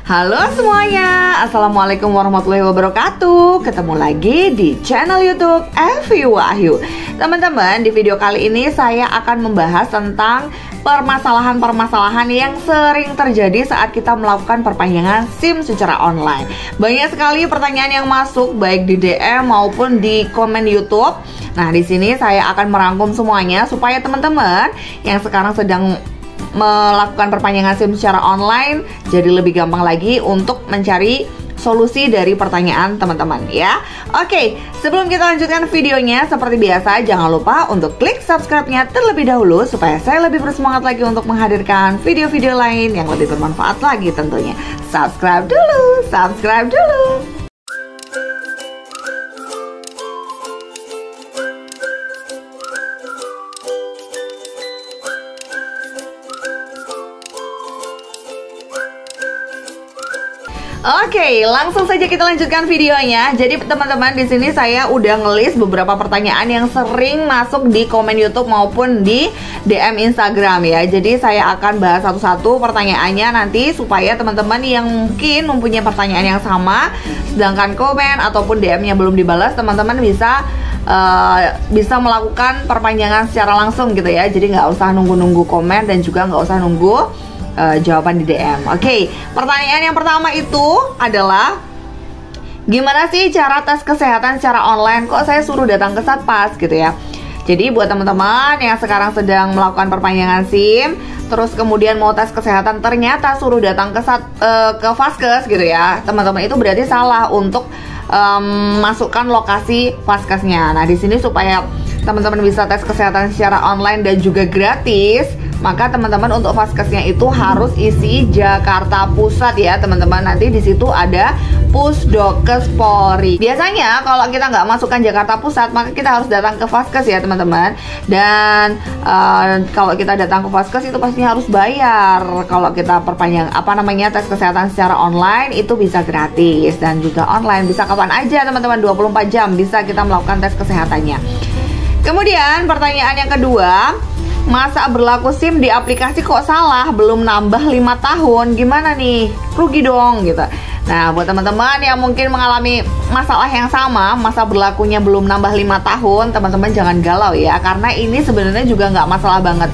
Halo semuanya, Assalamualaikum warahmatullahi wabarakatuh. Ketemu lagi di channel YouTube Evi Wahyu. Teman-teman, di video kali ini saya akan membahas tentang permasalahan-permasalahan yang sering terjadi saat kita melakukan perpanjangan SIM secara online. Banyak sekali pertanyaan yang masuk baik di DM maupun di komen YouTube. Nah, di sini saya akan merangkum semuanya supaya teman-teman yang sekarang sedang melakukan perpanjangan SIM secara online jadi lebih gampang lagi untuk mencari solusi dari pertanyaan teman-teman ya. Oke, sebelum kita lanjutkan videonya, seperti biasa jangan lupa untuk klik subscribe-nya terlebih dahulu supaya saya lebih bersemangat lagi untuk menghadirkan video-video lain yang lebih bermanfaat lagi tentunya. Subscribe dulu, subscribe dulu. Oke, langsung saja kita lanjutkan videonya. Jadi teman-teman, di sini saya udah ngelis beberapa pertanyaan yang sering masuk di komen YouTube maupun di DM Instagram ya. Jadi saya akan bahas satu-satu pertanyaannya nanti supaya teman-teman yang mungkin mempunyai pertanyaan yang sama, sedangkan komen ataupun DM-nya belum dibalas, teman-teman bisa melakukan perpanjangan secara langsung gitu ya. Jadi nggak usah nunggu-nunggu komen dan juga nggak usah nunggu jawaban di DM. Oke, pertanyaan yang pertama itu adalah gimana sih cara tes kesehatan secara online? Kok saya suruh datang ke Satpas gitu ya. Jadi buat teman-teman yang sekarang sedang melakukan perpanjangan SIM, terus kemudian mau tes kesehatan ternyata suruh datang ke Vaskes gitu ya, teman-teman itu berarti salah untuk masukkan lokasi Vaskesnya. Nah, di sini supaya teman-teman bisa tes kesehatan secara online dan juga gratis, maka teman-teman untuk Vaskesnya itu harus isi Jakarta Pusat ya teman-teman. Nanti di situ ada Pusdokes Polri. Biasanya kalau kita nggak masukkan Jakarta Pusat, maka kita harus datang ke Vaskes ya teman-teman. Dan kalau kita datang ke Vaskes itu pasti harus bayar. Kalau kita perpanjang tes kesehatan secara online itu bisa gratis dan juga online, bisa kapan aja teman-teman, 24 jam bisa kita melakukan tes kesehatannya. Kemudian pertanyaan yang kedua, masa berlaku SIM di aplikasi kok salah, belum nambah 5 tahun, gimana nih? Rugi dong gitu. Nah, buat teman-teman yang mungkin mengalami masalah yang sama, masa berlakunya belum nambah 5 tahun, teman-teman jangan galau ya, karena ini sebenarnya juga nggak masalah banget.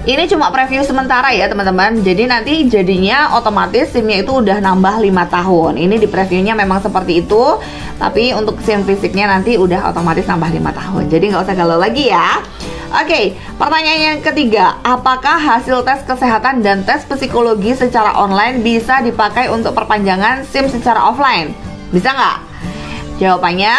Ini cuma preview sementara ya teman-teman. Jadi nanti jadinya otomatis SIM-nya itu udah nambah 5 tahun. Ini di previewnya memang seperti itu, tapi untuk SIM fisiknya nanti udah otomatis nambah 5 tahun. Jadi nggak usah galau lagi ya. Oke, pertanyaan yang ketiga, apakah hasil tes kesehatan dan tes psikologi secara online bisa dipakai untuk perpanjangan SIM secara offline? Bisa nggak? Jawabannya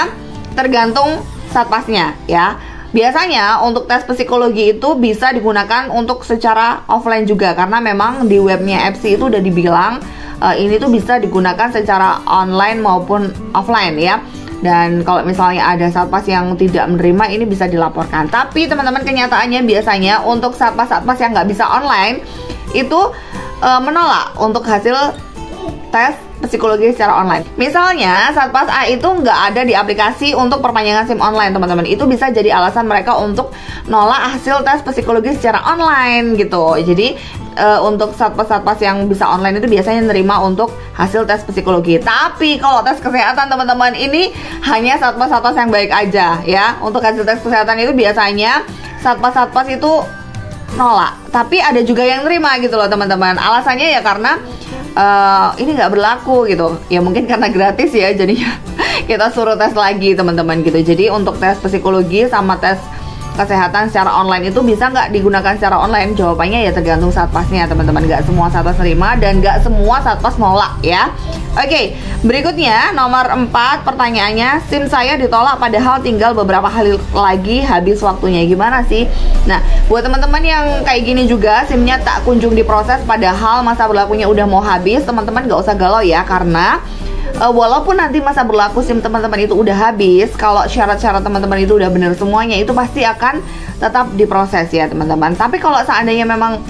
tergantung Satpasnya ya. Biasanya untuk tes psikologi itu bisa digunakan untuk secara offline juga, karena memang di webnya EPSI itu udah dibilang ini tuh bisa digunakan secara online maupun offline ya. Dan kalau misalnya ada Satpas yang tidak menerima, ini bisa dilaporkan. Tapi teman-teman, kenyataannya biasanya untuk Satpas-Satpas yang nggak bisa online itu menolak untuk hasil tes psikologi secara online. Misalnya Satpas A itu nggak ada di aplikasi untuk perpanjangan SIM online teman-teman. Itu bisa jadi alasan mereka untuk nolak hasil tes psikologi secara online gitu. Jadi untuk Satpas-Satpas yang bisa online itu biasanya nerima untuk hasil tes psikologi. Tapi kalau tes kesehatan teman-teman, ini hanya Satpas-Satpas yang baik aja ya. Untuk hasil tes kesehatan itu biasanya Satpas-Satpas itu nolak. Tapi ada juga yang nerima gitu loh teman-teman. Alasannya ya karena ini nggak berlaku gitu ya, mungkin karena gratis ya, jadinya kita suruh tes lagi teman-teman gitu. Jadi untuk tes psikologi sama tes kesehatan secara online itu bisa nggak digunakan secara online? Jawabannya ya tergantung Satpasnya teman-teman. Nggak semua Satpas terima dan nggak semua Satpas nolak ya. Oke, berikutnya nomor 4 pertanyaannya, SIM saya ditolak padahal tinggal beberapa hari lagi habis waktunya, gimana sih? Nah, buat teman-teman yang kayak gini juga, SIM-nya tak kunjung diproses padahal masa berlakunya udah mau habis, teman-teman nggak usah galau ya, karena walaupun nanti masa berlaku SIM teman-teman itu udah habis, kalau syarat-syarat teman-teman itu udah bener semuanya, itu pasti akan tetap diproses ya teman-teman. Tapi kalau seandainya memang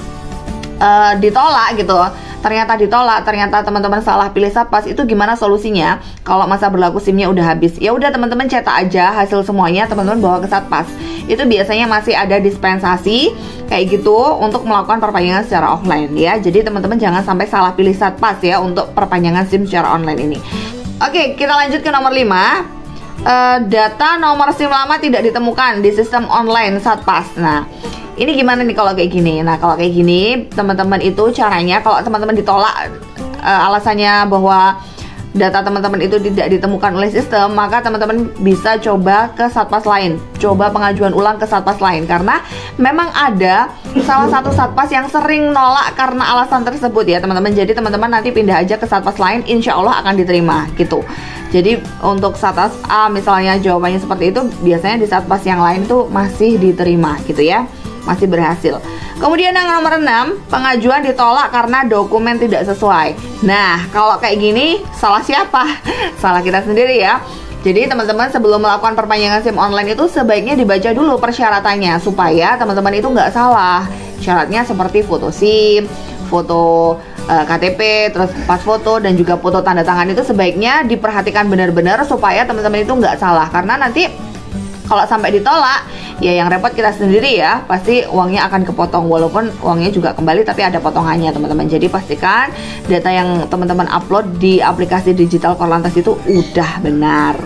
ditolak gitu, ternyata ditolak, ternyata teman-teman salah pilih Satpas, itu gimana solusinya? Kalau masa berlaku SIM-nya udah habis, ya udah teman-teman cetak aja hasil semuanya, teman-teman bawa ke Satpas. Itu biasanya masih ada dispensasi kayak gitu untuk melakukan perpanjangan secara offline ya. Jadi teman-teman jangan sampai salah pilih Satpas ya untuk perpanjangan SIM secara online ini. Oke, kita lanjut ke nomor 5. Data nomor SIM lama tidak ditemukan di sistem online Satpas. Nah, ini gimana nih kalau kayak gini? Nah, kalau kayak gini, teman-teman itu caranya, kalau teman-teman ditolak alasannya bahwa data teman-teman itu tidak ditemukan oleh sistem, maka teman-teman bisa coba ke Satpas lain, coba pengajuan ulang ke Satpas lain, karena memang ada salah satu Satpas yang sering nolak karena alasan tersebut ya teman-teman. Jadi teman-teman nanti pindah aja ke Satpas lain, insya Allah akan diterima gitu. Jadi untuk Satpas A misalnya jawabannya seperti itu, biasanya di Satpas yang lain tuh masih diterima gitu ya, masih berhasil. Kemudian yang nomor 6, pengajuan ditolak karena dokumen tidak sesuai. Nah, kalau kayak gini salah siapa? Salah kita sendiri ya. Jadi teman-teman sebelum melakukan perpanjangan SIM online itu sebaiknya dibaca dulu persyaratannya supaya teman-teman itu nggak salah. Syaratnya seperti foto SIM, foto KTP, terus pas foto dan juga foto tanda tangan itu sebaiknya diperhatikan benar-benar supaya teman-teman itu nggak salah, karena nanti kalau sampai ditolak ya yang repot kita sendiri ya, pasti uangnya akan kepotong, walaupun uangnya juga kembali tapi ada potongannya teman-teman. Jadi pastikan data yang teman-teman upload di aplikasi digital Korlantas itu udah benar.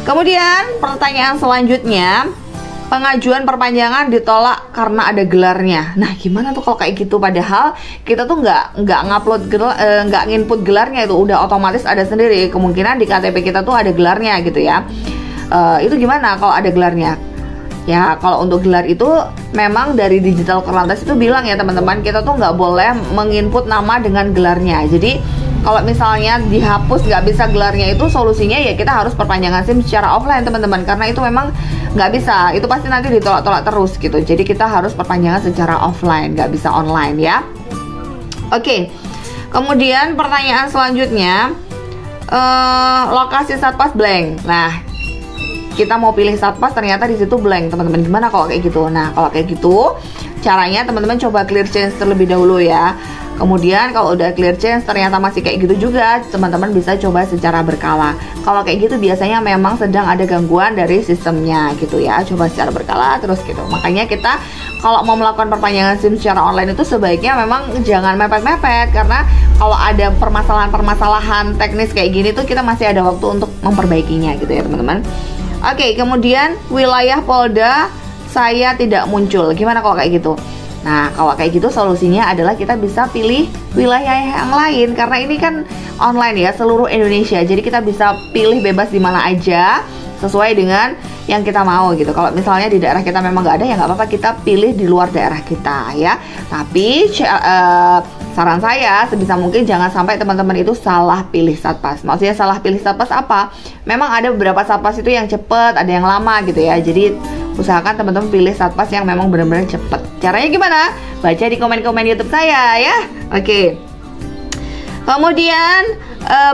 Kemudian pertanyaan selanjutnya, pengajuan perpanjangan ditolak karena ada gelarnya. Nah, gimana tuh kalau kayak gitu? Padahal kita tuh nggak ngupload nggak nginput gelarnya, itu udah otomatis ada sendiri. Kemungkinan di KTP kita tuh ada gelarnya gitu ya. Itu gimana kalau ada gelarnya? Ya, kalau untuk gelar itu memang dari digital Korlantas itu bilang ya teman-teman, kita tuh nggak boleh menginput nama dengan gelarnya. Jadi kalau misalnya dihapus nggak bisa gelarnya, itu solusinya ya kita harus perpanjangan SIM secara offline teman-teman, karena itu memang nggak bisa, itu pasti nanti ditolak-tolak terus gitu. Jadi kita harus perpanjangan secara offline, nggak bisa online ya. Oke, kemudian pertanyaan selanjutnya, lokasi Satpas blank. Nah, kita mau pilih Satpas ternyata di situ blank teman-teman. Gimana kalau kayak gitu? Nah, kalau kayak gitu caranya teman-teman coba clear change terlebih dahulu ya. Kemudian kalau udah clear change ternyata masih kayak gitu juga, teman-teman bisa coba secara berkala. Kalau kayak gitu biasanya memang sedang ada gangguan dari sistemnya gitu ya. Coba secara berkala terus gitu. Makanya kita kalau mau melakukan perpanjangan SIM secara online itu sebaiknya memang jangan mepet-mepet, karena kalau ada permasalahan-permasalahan teknis kayak gini tuh kita masih ada waktu untuk memperbaikinya gitu ya teman-teman. Oke, kemudian wilayah Polda saya tidak muncul. Gimana kalau kayak gitu? Nah, kalau kayak gitu solusinya adalah kita bisa pilih wilayah yang lain, karena ini kan online ya, seluruh Indonesia. Jadi kita bisa pilih bebas di mana aja sesuai dengan yang kita mau gitu. Kalau misalnya di daerah kita memang nggak ada, ya nggak apa-apa, kita pilih di luar daerah kita ya. Tapi saran saya sebisa mungkin jangan sampai teman-teman itu salah pilih Satpas. Maksudnya salah pilih Satpas apa? Memang ada beberapa Satpas itu yang cepet, ada yang lama gitu ya. Jadi usahakan teman-teman pilih Satpas yang memang benar-benar cepet. Caranya gimana? Baca di komen-komen YouTube saya ya. Oke. Kemudian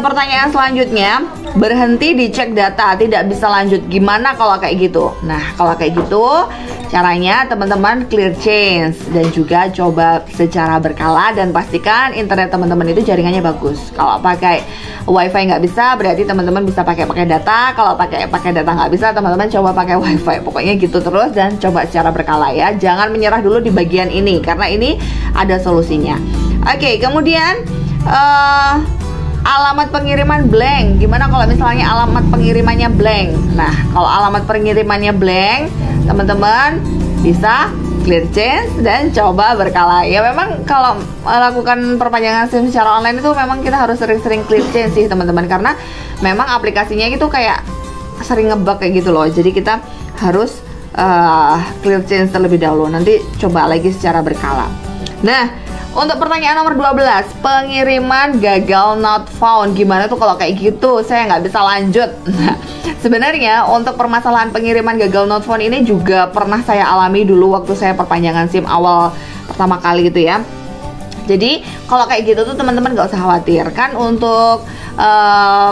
pertanyaan selanjutnya, berhenti dicek data, tidak bisa lanjut. Gimana kalau kayak gitu? Nah, kalau kayak gitu caranya teman-teman clear change dan juga coba secara berkala dan pastikan internet teman-teman itu jaringannya bagus. Kalau pakai wifi nggak bisa, berarti teman-teman bisa pakai data. Kalau pakai data nggak bisa, teman-teman coba pakai wifi. Pokoknya gitu terus dan coba secara berkala ya. Jangan menyerah dulu di bagian ini, karena ini ada solusinya. Oke, kemudian alamat pengiriman blank. Gimana kalau misalnya alamat pengirimannya blank? Nah, kalau alamat pengirimannya blank, teman-teman bisa clear change dan coba berkala. Ya memang kalau melakukan perpanjangan SIM secara online itu memang kita harus sering-sering clear change sih teman-teman, karena memang aplikasinya itu kayak sering ngebug kayak gitu loh. Jadi kita harus clear change terlebih dahulu, nanti coba lagi secara berkala. Nah, untuk pertanyaan nomor 12, pengiriman gagal not found. Gimana tuh kalau kayak gitu? Saya nggak bisa lanjut. Nah, sebenarnya untuk permasalahan pengiriman gagal not found ini juga pernah saya alami dulu waktu saya perpanjangan SIM awal pertama kali gitu ya. Jadi kalau kayak gitu tuh teman-teman nggak usah khawatir. Kan untuk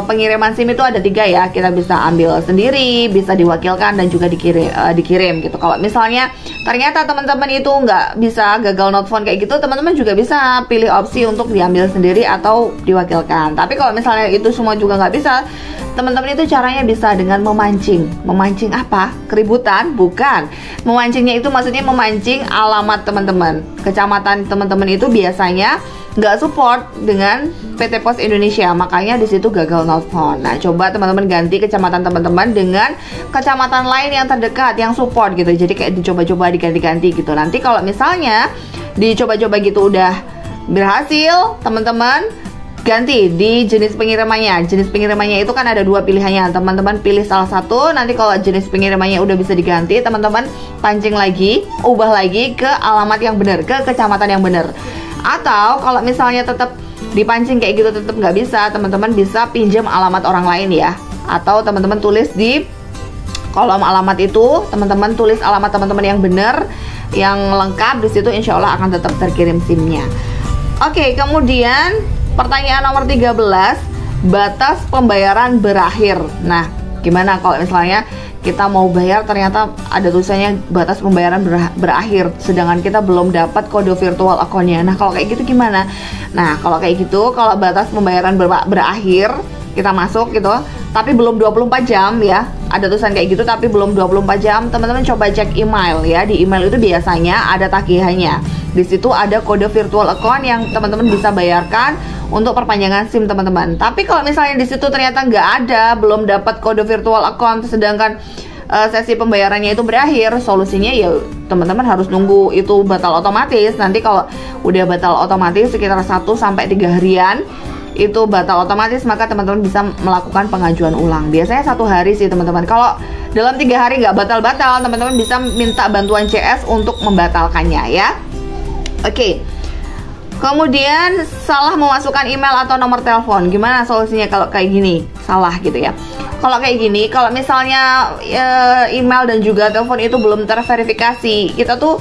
pengiriman SIM itu ada 3 ya. Kita bisa ambil sendiri, bisa diwakilkan, dan juga dikirim gitu. Kalau misalnya ternyata teman-teman itu nggak bisa, gagal not found kayak gitu, teman-teman juga bisa pilih opsi untuk diambil sendiri atau diwakilkan. Tapi kalau misalnya itu semua juga nggak bisa, teman-teman itu caranya bisa dengan memancing. Memancing apa? Keributan? Bukan. Memancingnya itu maksudnya memancing alamat teman-teman. Kecamatan teman-teman itu biasanya nggak support dengan PT Pos Indonesia, makanya di situ gagal not found. Nah, coba teman-teman ganti kecamatan teman-teman dengan kecamatan lain yang terdekat yang support gitu. Jadi kayak dicoba-coba, diganti-ganti gitu. Nanti kalau misalnya dicoba-coba gitu udah berhasil, teman-teman ganti di jenis pengirimannya. Jenis pengirimannya itu kan ada 2 pilihannya. Teman-teman pilih salah satu. Nanti kalau jenis pengirimannya udah bisa diganti, teman-teman pancing lagi, ubah lagi ke alamat yang benar, ke kecamatan yang benar. Atau kalau misalnya tetap dipancing kayak gitu tetap nggak bisa, teman-teman bisa pinjam alamat orang lain ya. Atau teman-teman tulis di kolom alamat itu, teman-teman tulis alamat teman-teman yang benar, yang lengkap. Di situ insya Allah akan tetap terkirim SIM-nya. Oke, kemudian pertanyaan nomor 13, batas pembayaran berakhir. Nah, gimana kalau misalnya kita mau bayar ternyata ada tulisannya batas pembayaran berakhir, sedangkan kita belum dapat kode virtual account-nya. Nah, kalau kayak gitu gimana? Nah, kalau kayak gitu, kalau batas pembayaran berakhir, kita masuk gitu, tapi belum 24 jam ya. Ada tulisan kayak gitu tapi belum 24 jam, teman-teman coba cek email ya. Di email itu biasanya ada tagihannya. Di situ ada kode virtual account yang teman-teman bisa bayarkan untuk perpanjangan SIM teman-teman. Tapi kalau misalnya di situ ternyata nggak ada, belum dapat kode virtual account, sedangkan sesi pembayarannya itu berakhir, solusinya ya teman-teman harus nunggu itu batal otomatis. Nanti kalau udah batal otomatis sekitar 1-3 harian itu batal otomatis, maka teman-teman bisa melakukan pengajuan ulang. Biasanya 1 hari sih teman-teman. Kalau dalam 3 hari nggak batal-batal, teman-teman bisa minta bantuan CS untuk membatalkannya ya. Oke. Kemudian salah memasukkan email atau nomor telepon. Gimana solusinya kalau kayak gini? Salah gitu ya. Kalau kayak gini, kalau misalnya email dan juga telepon itu belum terverifikasi, kita tuh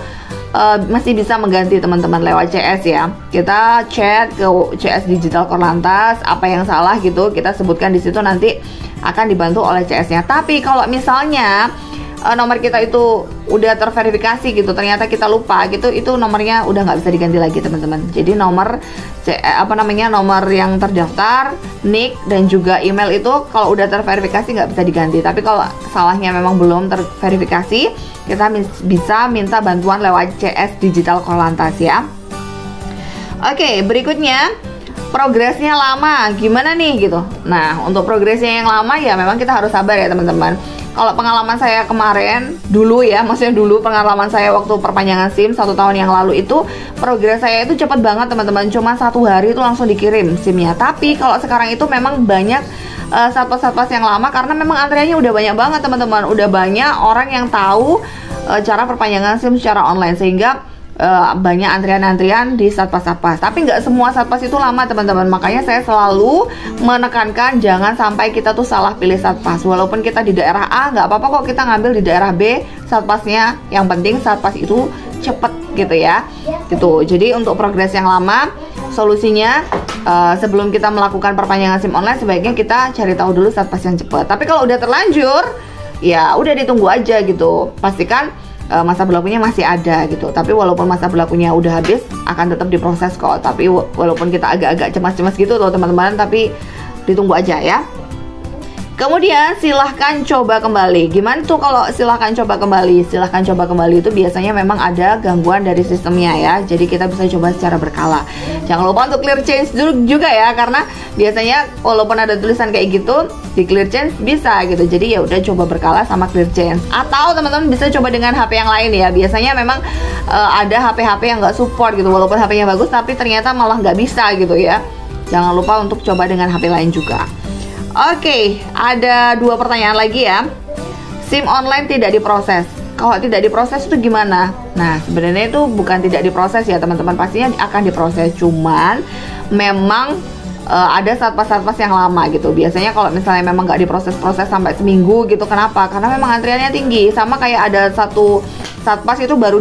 masih bisa mengganti teman-teman lewat CS ya. Kita chat ke CS Digital Korlantas apa yang salah gitu, kita sebutkan di situ, nanti akan dibantu oleh CS-nya. Tapi kalau misalnya nomor kita itu udah terverifikasi gitu, ternyata kita lupa gitu, itu nomornya udah nggak bisa diganti lagi teman-teman. Jadi nomor nomor yang terdaftar, nick dan juga email itu kalau udah terverifikasi nggak bisa diganti. Tapi kalau salahnya memang belum terverifikasi, kita bisa minta bantuan lewat CS Digital Korlantas ya. Oke, berikutnya progresnya lama, gimana nih gitu. Nah, untuk progresnya yang lama ya memang kita harus sabar ya teman-teman. Kalau pengalaman saya kemarin, dulu ya, maksudnya dulu pengalaman saya waktu perpanjangan SIM 1 tahun yang lalu itu, progres saya itu cepat banget teman-teman. Cuma 1 hari itu langsung dikirim SIM-nya. Tapi kalau sekarang itu memang banyak satpas-satpas yang lama, karena memang antriannya udah banyak banget teman-teman. Udah banyak orang yang tahu cara perpanjangan SIM secara online, sehingga banyak antrian-antrian di satpas-satpas. Tapi nggak semua satpas itu lama teman-teman. Makanya saya selalu menekankan jangan sampai kita tuh salah pilih satpas. Walaupun kita di daerah A, nggak apa-apa kok kita ngambil di daerah B satpasnya. Yang penting satpas itu cepet gitu ya. Gitu. Jadi untuk progres yang lama, solusinya sebelum kita melakukan perpanjangan SIM online, sebaiknya kita cari tahu dulu satpas yang cepet. Tapi kalau udah terlanjur, ya udah ditunggu aja gitu. Pastikan masa berlakunya masih ada gitu. Tapi walaupun masa berlakunya udah habis, akan tetap diproses kok. Tapi walaupun kita agak-agak cemas-cemas gitu loh teman-teman, tapi ditunggu aja ya. Kemudian silahkan coba kembali. Gimana tuh kalau silahkan coba kembali? Silahkan coba kembali itu biasanya memang ada gangguan dari sistemnya ya. Jadi kita bisa coba secara berkala. Jangan lupa untuk clear change dulu juga ya, karena biasanya walaupun ada tulisan kayak gitu, di clear change bisa gitu. Jadi ya udah coba berkala sama clear change. Atau teman-teman bisa coba dengan HP yang lain ya. Biasanya memang ada HP-HP yang nggak support gitu. Walaupun HP-nya bagus, tapi ternyata malah nggak bisa gitu ya. Jangan lupa untuk coba dengan HP lain juga. Oke, ada 2 pertanyaan lagi ya. SIM online tidak diproses. Kalau tidak diproses itu gimana? Nah, sebenarnya itu bukan tidak diproses ya teman-teman. Pastinya akan diproses. Cuman memang ada satpas-satpas yang lama gitu. Biasanya kalau misalnya memang nggak diproses-proses sampai seminggu gitu. Kenapa? Karena memang antriannya tinggi. Sama kayak ada satu satpas itu baru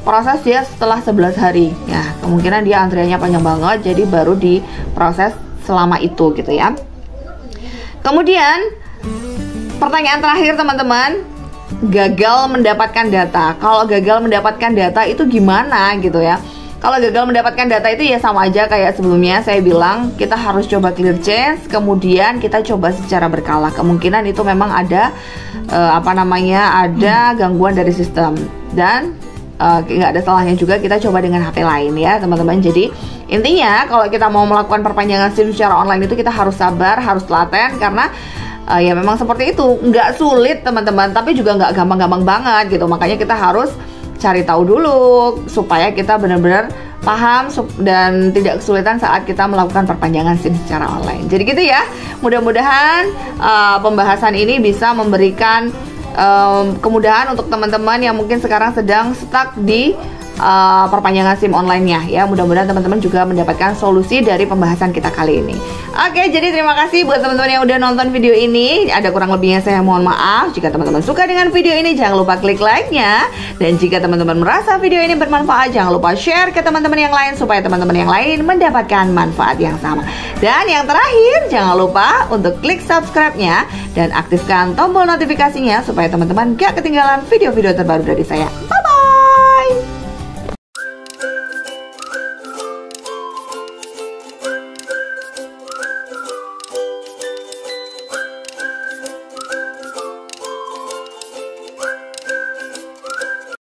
proses dia setelah 11 hari. Ya, kemungkinan dia antriannya panjang banget, jadi baru diproses selama itu gitu ya. Kemudian pertanyaan terakhir teman-teman, gagal mendapatkan data. Kalau gagal mendapatkan data itu gimana gitu ya? Kalau gagal mendapatkan data itu ya sama aja kayak sebelumnya saya bilang, kita harus coba clear change, kemudian kita coba secara berkala. Kemungkinan itu memang ada ada gangguan dari sistem, dan nggak ada salahnya juga kita coba dengan HP lain ya teman-teman. Jadi intinya kalau kita mau melakukan perpanjangan SIM secara online itu kita harus sabar, harus telaten, karena ya memang seperti itu, nggak sulit teman-teman, tapi juga nggak gampang-gampang banget gitu. Makanya kita harus cari tahu dulu supaya kita benar-benar paham dan tidak kesulitan saat kita melakukan perpanjangan SIM secara online. Jadi gitu ya, mudah-mudahan pembahasan ini bisa memberikan kemudahan untuk teman-teman yang mungkin sekarang sedang stuck di perpanjangan SIM online-nya ya. Mudah-mudahan teman-teman juga mendapatkan solusi dari pembahasan kita kali ini. Oke, jadi terima kasih buat teman-teman yang udah nonton video ini. Ada kurang lebihnya saya mohon maaf. Jika teman-teman suka dengan video ini, jangan lupa klik like-nya. Dan jika teman-teman merasa video ini bermanfaat, jangan lupa share ke teman-teman yang lain supaya teman-teman yang lain mendapatkan manfaat yang sama. Dan yang terakhir, jangan lupa untuk klik subscribe-nya dan aktifkan tombol notifikasinya supaya teman-teman gak ketinggalan video-video terbaru dari saya. Bye-bye!